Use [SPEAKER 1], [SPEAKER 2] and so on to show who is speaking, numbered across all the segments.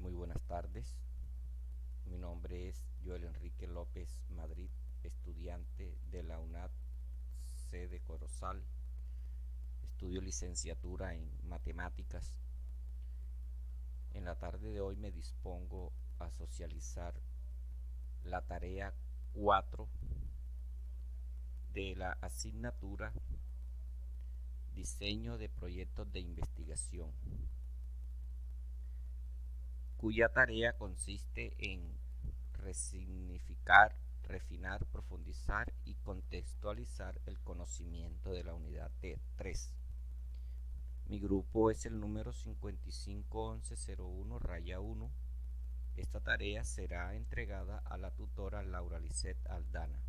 [SPEAKER 1] Muy buenas tardes. Mi nombre es Joel Enrique López Madrid, estudiante de la UNAD sede Corozal. Estudio licenciatura en matemáticas. En la tarde de hoy me dispongo a socializar la tarea 4 de la asignatura Diseño de proyectos de investigación, cuya tarea consiste en resignificar, refinar, profundizar y contextualizar el conocimiento de la unidad T3. Mi grupo es el número 551101-1. Esta tarea será entregada a la tutora Laura Lisset Aldana.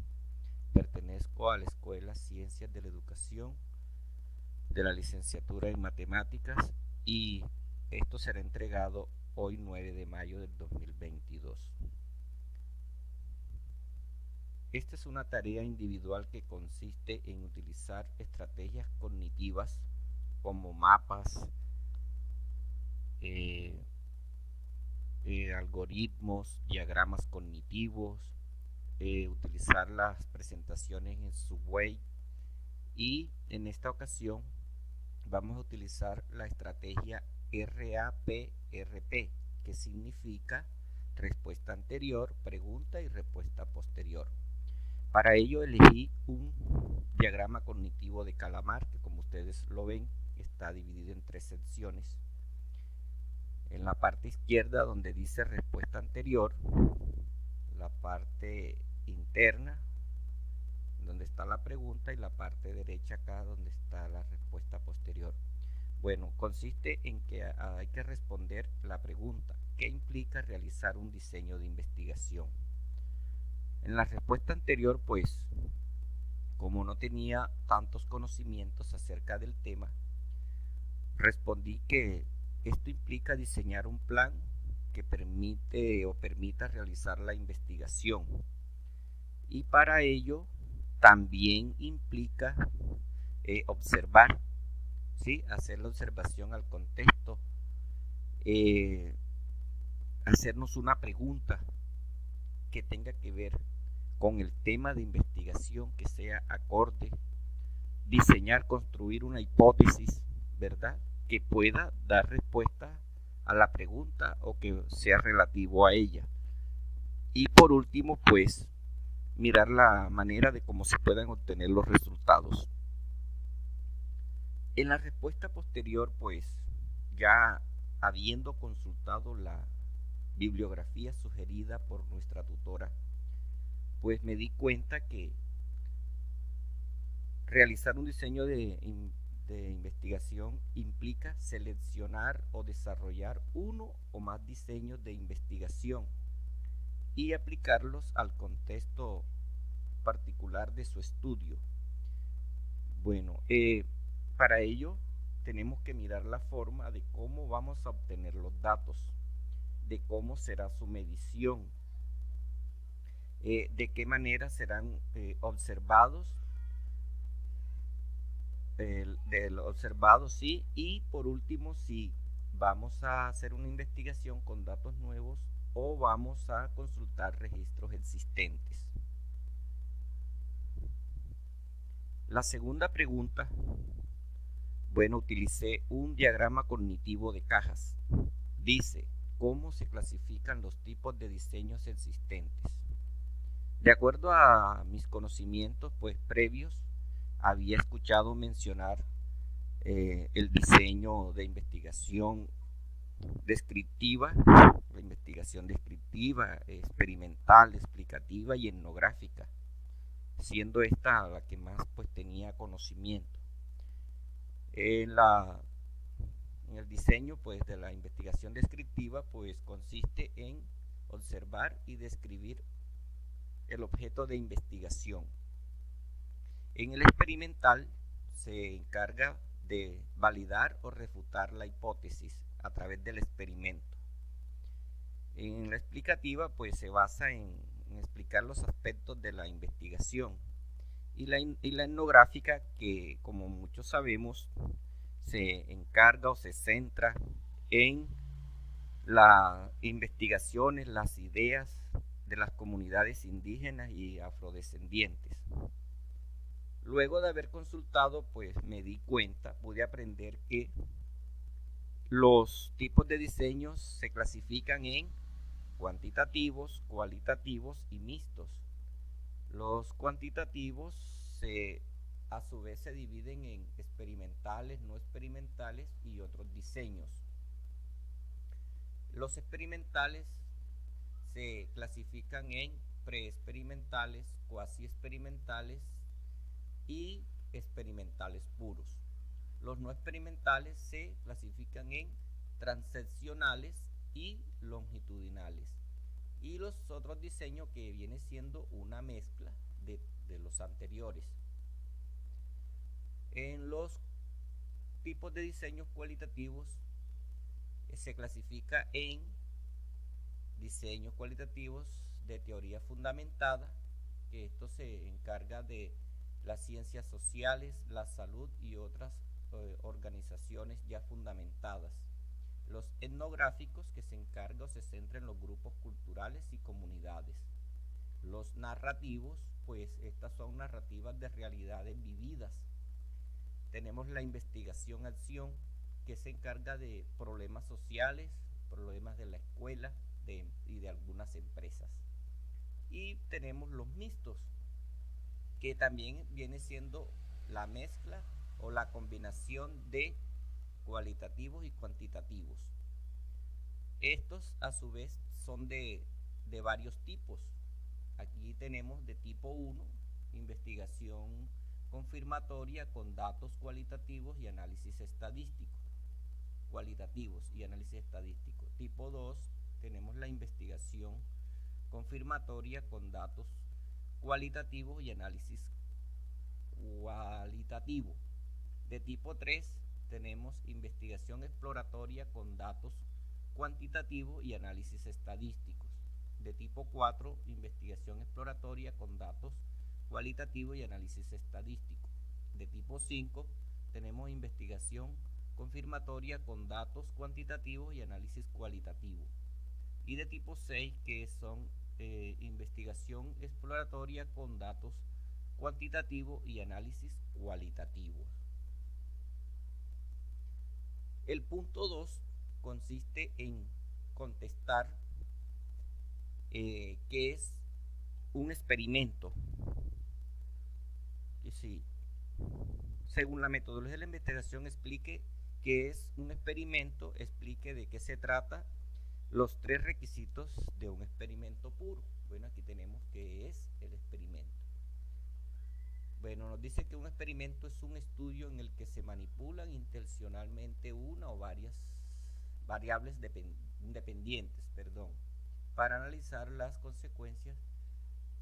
[SPEAKER 1] Pertenezco a la Escuela Ciencias de la Educación de la licenciatura en Matemáticas y esto será entregado hoy 9 de mayo del 2022. Esta es una tarea individual que consiste en utilizar estrategias cognitivas como mapas, algoritmos, diagramas cognitivos, utilizar las presentaciones en Subway, y en esta ocasión vamos a utilizar la estrategia RAPRP, que significa respuesta anterior, pregunta y respuesta posterior. Para ello elegí un diagrama cognitivo de calamar, que como ustedes lo ven está dividido en 3 secciones. En la parte izquierda, donde dice respuesta anterior, la parte interna donde está la pregunta, y la parte derecha acá donde está la respuesta posterior. Bueno, consiste en que hay que responder la pregunta: ¿qué implica realizar un diseño de investigación? En la respuesta anterior, pues, como no tenía tantos conocimientos acerca del tema, respondí que esto implica diseñar un plan que permita realizar la investigación, y para ello también implica observar, ¿sí? Hacer la observación al contexto, hacernos una pregunta que tenga que ver con el tema de investigación, que sea acorde, diseñar, construir una hipótesis, ¿verdad?, que pueda dar respuesta a la pregunta o que sea relativo a ella. Y por último, pues, mirar la manera de cómo se puedan obtener los resultados. En la respuesta posterior, pues, ya habiendo consultado la bibliografía sugerida por nuestra tutora, pues me di cuenta que realizar un diseño de investigación implica seleccionar o desarrollar uno o más diseños de investigación y aplicarlos al contexto particular de su estudio. Bueno, para ello tenemos que mirar la forma de cómo vamos a obtener los datos, de cómo será su medición, de qué manera serán observados, sí, y por último, si vamos a hacer una investigación con datos nuevos o vamos a consultar registros existentes. La segunda pregunta, bueno, utilicé un diagrama cognitivo de cajas. Dice: ¿cómo se clasifican los tipos de diseños existentes? De acuerdo a mis conocimientos, pues, previos, había escuchado mencionar el diseño de investigación descriptiva, la investigación descriptiva, experimental, explicativa y etnográfica, siendo esta la que más, pues, tenía conocimiento. En el diseño, pues, de la investigación descriptiva, pues, consiste en observar y describir el objeto de investigación. En el experimental se encarga de validar o refutar la hipótesis a través del experimento. En la explicativa, pues, se basa en explicar los aspectos de la investigación, y la etnográfica, que como muchos sabemos se encarga o se centra en las investigaciones, las ideas de las comunidades indígenas y afrodescendientes. Luego de haber consultado, pues me di cuenta, pude aprender que los tipos de diseños se clasifican en cuantitativos, cualitativos y mixtos. Los cuantitativos a su vez se dividen en experimentales, no experimentales y otros diseños. Los experimentales se clasifican en preexperimentales, cuasi experimentales y experimentales puros. Los no experimentales se clasifican en transeccionales y longitudinales. Y los otros diseños que viene siendo una mezcla de los anteriores. En los tipos de diseños cualitativos se clasifica en diseños cualitativos de teoría fundamentada, que esto se encarga de las ciencias sociales, la salud y otras organizaciones ya fundamentadas. Los etnográficos, que se encarga o se centra en los grupos culturales y comunidades. Los narrativos, pues estas son narrativas de realidades vividas. Tenemos la investigación-acción, que se encarga de problemas sociales, problemas de la escuela y de algunas empresas. Y tenemos los mixtos, que también viene siendo la mezcla o la combinación de cualitativos y cuantitativos. Estos a su vez son de varios tipos. Aquí tenemos de tipo 1, investigación confirmatoria con datos cualitativos y análisis estadístico. Cualitativos y análisis estadístico. Tipo 2, tenemos la investigación confirmatoria con datos cualitativos y análisis cualitativo. De tipo 3, tenemos investigación exploratoria con datos cuantitativos y análisis estadísticos. De tipo 4, investigación exploratoria con datos cualitativos y análisis estadístico. De tipo 5, tenemos investigación confirmatoria con datos cuantitativos y análisis cualitativo. Y de tipo 6, que son investigación exploratoria con datos cuantitativos y análisis cualitativos. El punto 2 consiste en contestar qué es un experimento. Que si, según la metodología de la investigación, explique qué es un experimento, explique de qué se trata, los 3 requisitos de un experimento puro. Bueno, aquí tenemos qué es el experimento. Bueno, nos dice que un experimento es un estudio en el que se manipulan intencionalmente una o varias variables independientes, para analizar las consecuencias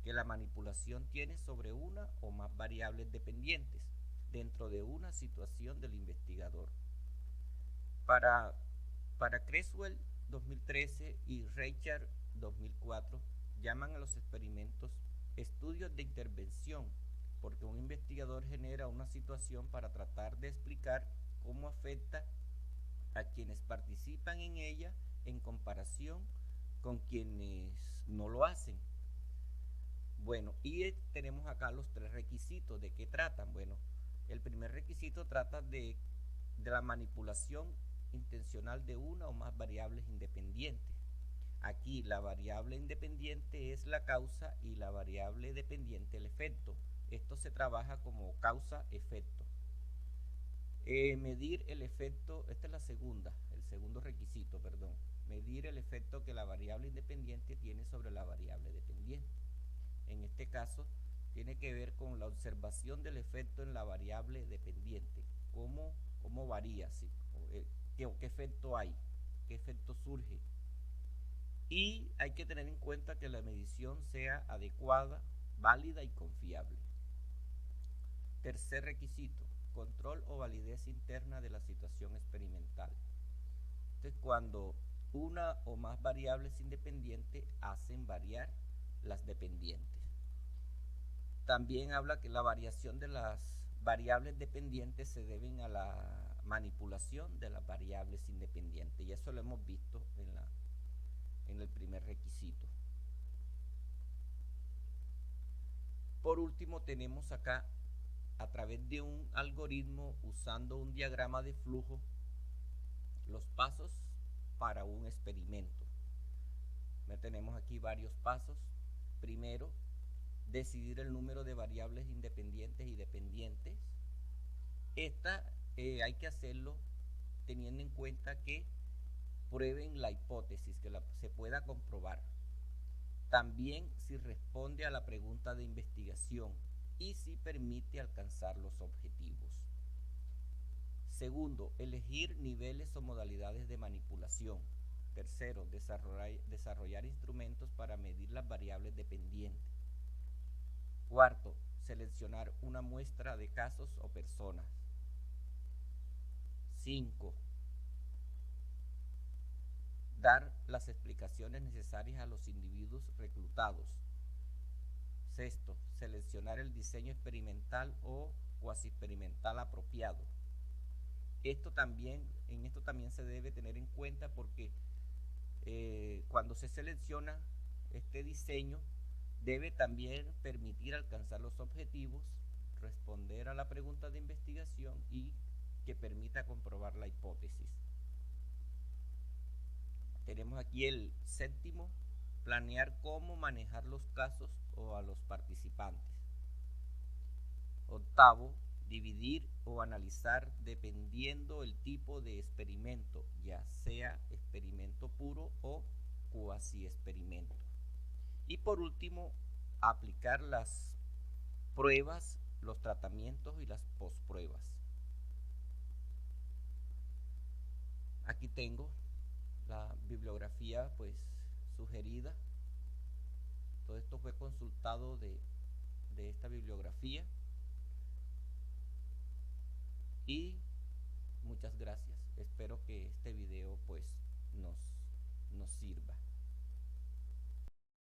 [SPEAKER 1] que la manipulación tiene sobre una o más variables dependientes dentro de una situación del investigador. Para Creswell 2013 y Reichert 2004 llaman a los experimentos estudios de intervención, porque un investigador genera una situación para tratar de explicar cómo afecta a quienes participan en ella en comparación con quienes no lo hacen. Bueno, y tenemos acá los 3 requisitos. ¿De qué tratan? Bueno, el primer requisito trata de la manipulación intencional de una o más variables independientes. Aquí la variable independiente es la causa y la variable dependiente el efecto. Esto se trabaja como causa-efecto. Medir el efecto, esta es el segundo requisito, medir el efecto que la variable independiente tiene sobre la variable dependiente. En este caso, tiene que ver con la observación del efecto en la variable dependiente, cómo varía, ¿sí? ¿Qué efecto hay? ¿Qué efecto surge? Y hay que tener en cuenta que la medición sea adecuada, válida y confiable. Tercer requisito, control o validez interna de la situación experimental. Entonces, cuando una o más variables independientes hacen variar las dependientes. También habla que la variación de las variables dependientes se deben a la manipulación de las variables independientes, y eso lo hemos visto en el primer requisito. Por último, tenemos acá, a través de un algoritmo usando un diagrama de flujo, los pasos para un experimento. Ya tenemos aquí varios pasos. Primero, decidir el número de variables independientes y dependientes. Hay que hacerlo teniendo en cuenta que prueben la hipótesis, que se pueda comprobar. También si responde a la pregunta de investigación y si permite alcanzar los objetivos. Segundo, elegir niveles o modalidades de manipulación. Tercero, desarrollar instrumentos para medir las variables dependientes. Cuarto, seleccionar una muestra de casos o personas. 5. Dar las explicaciones necesarias a los individuos reclutados. Sexto, seleccionar el diseño experimental o cuasi experimental apropiado. En esto también se debe tener en cuenta porque cuando se selecciona este diseño debe también permitir alcanzar los objetivos, responder a la pregunta de investigación y que permita comprobar la hipótesis. Tenemos aquí el séptimo, planear cómo manejar los casos o a los participantes. Octavo, dividir o analizar dependiendo el tipo de experimento, ya sea experimento puro o cuasi experimento. Y por último, aplicar las pruebas, los tratamientos y las pospruebas. Aquí tengo la bibliografía pues sugerida. Todo esto fue consultado de esta bibliografía. Y muchas gracias. Espero que este video pues nos sirva.